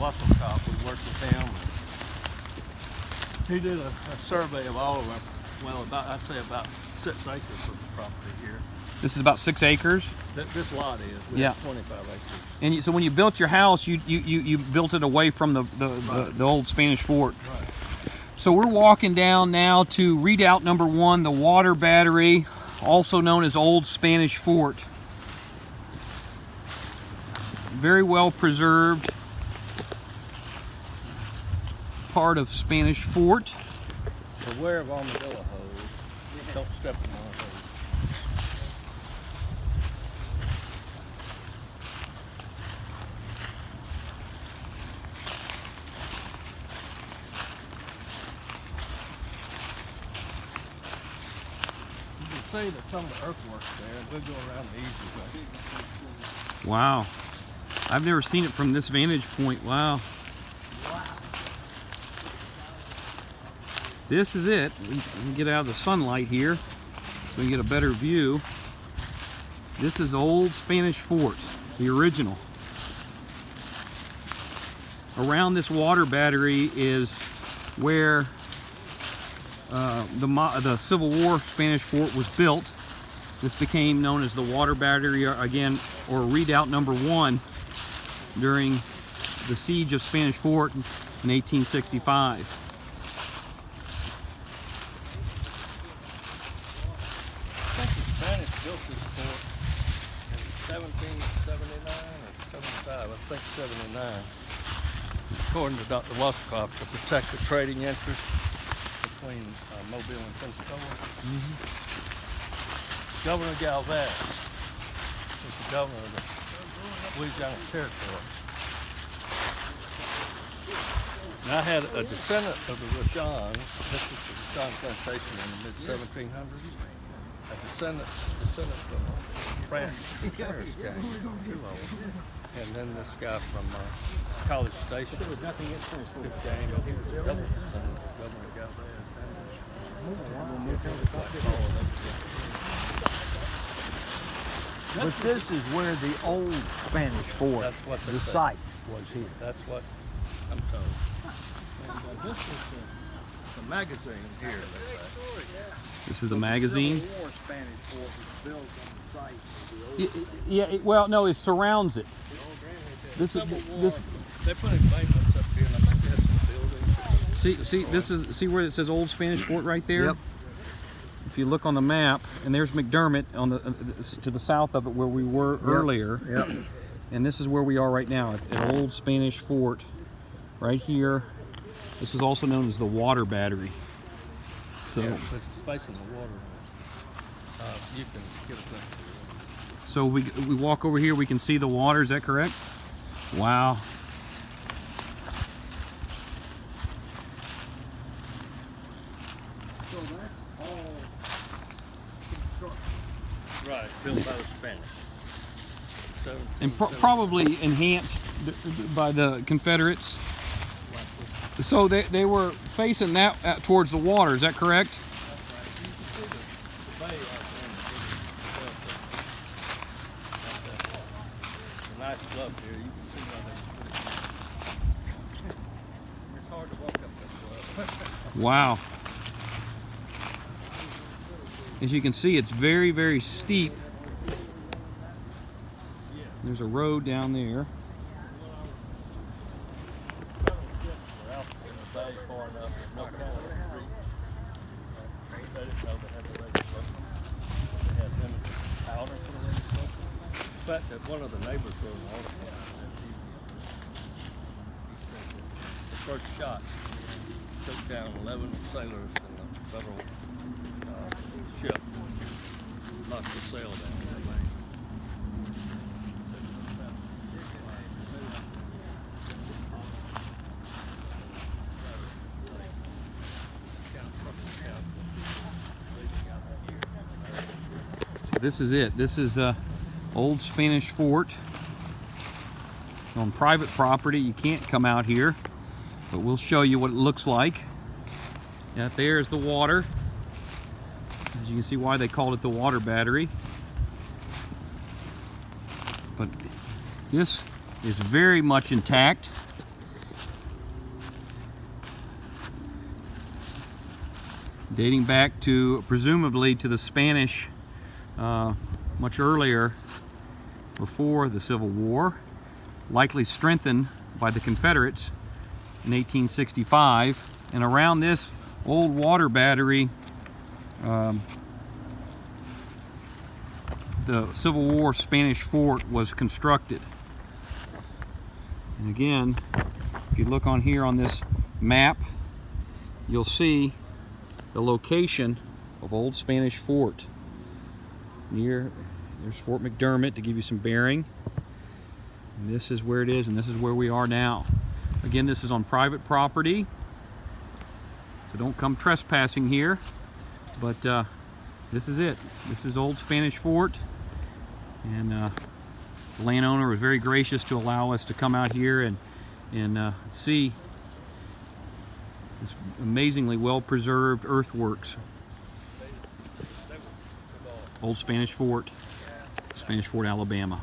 Russell Cop. We worked with him. He did a survey of all of them. Well, I'd say about 6 acres of the property here. This is about 6 acres? This lot is. We have 25 acres. And so when you built your house, you built it away from the old Spanish fort. Right. So we're walking down now to Redoubt number 1, the water battery, also known as Old Spanish Fort. Very well preserved part of Spanish Fort. Beware of armadillo hose. Don't step in my hose. You can see that some of the earthworks there, and we'll go around the easy way. Wow. I've never seen it from this vantage point. Wow. This is it. We can get out of the sunlight here so we can get a better view. This is Old Spanish Fort, the original. Around this water battery is where the Civil War Spanish Fort was built. This became known as the water battery again, or Redoubt number 1, during the siege of Spanish Fort in 1865. I think the Spanish built this fort in 1779 or 75. I think 79. According to Dr. Wascroft, to protect the trading interests between Mobile and Pensacola. Governor Galvez was the governor of the Louisiana Territory. And I had a descendant of the Rashans. This was the Rashan plantation in the mid-1700s. A descendant from France Paris came, 2 of them. And then this guy from College Station came, and he was a double descendant of Governor Galvez. But this is where the old Spanish fort, That's what they the say. site was here. That's what I'm told. And this is the magazine here, they say. This is the magazine. The Civil War Spanish fort was built on the site of the old. Yeah, well, no, it surrounds it. This is this. They put embankments up here, and I think they have some buildings. See where it says Old Spanish Fort right there. Yep. If you look on the map, and there's McDermott on the to the south of it where we were earlier. Yep. And this is where we are right now at Old Spanish Fort, right here. This is also known as the water battery. So, Yeah, it's facing the water. You can get a glimpse. so we walk over here, we can see the water. Is that correct? Wow. So that's all construction. Right, built by the Spanish. And probably enhanced by the Confederates. So they were facing that towards the water. Is that correct? Nice bluff here. You can see why they. It's hard to walk up this bluff. Wow. As you can see, it's very, very steep. There's a road down there. We're out in the bay far enough. There's no canal to reach. They didn't know they had the legislation. They had limited powder for the legislation. In fact, that one of the neighbors wrote an article on that. He said that the first shot took down 11 sailors in the federal ship. Knocked the sail down in the bay. So this is it. This is Old Spanish Fort on private property. You can't come out here, but we'll show you what it looks like. Out there is the water. As you can see why they called it the water battery. But this is very much intact. dating back to presumably to the Spanish much earlier, before the Civil War, likely strengthened by the Confederates in 1865. And around this old water battery, the Civil War Spanish fort was constructed. And again, if you look on here on this map, you'll see the location of Old Spanish Fort. There's Fort McDermott to give you some bearing. And this is where it is, and this is where we are now. Again, this is on private property, so don't come trespassing here. But this is it. This is Old Spanish Fort, and the landowner was very gracious to allow us to come out here and see this amazingly well-preserved earthworks. Old Spanish Fort, Alabama.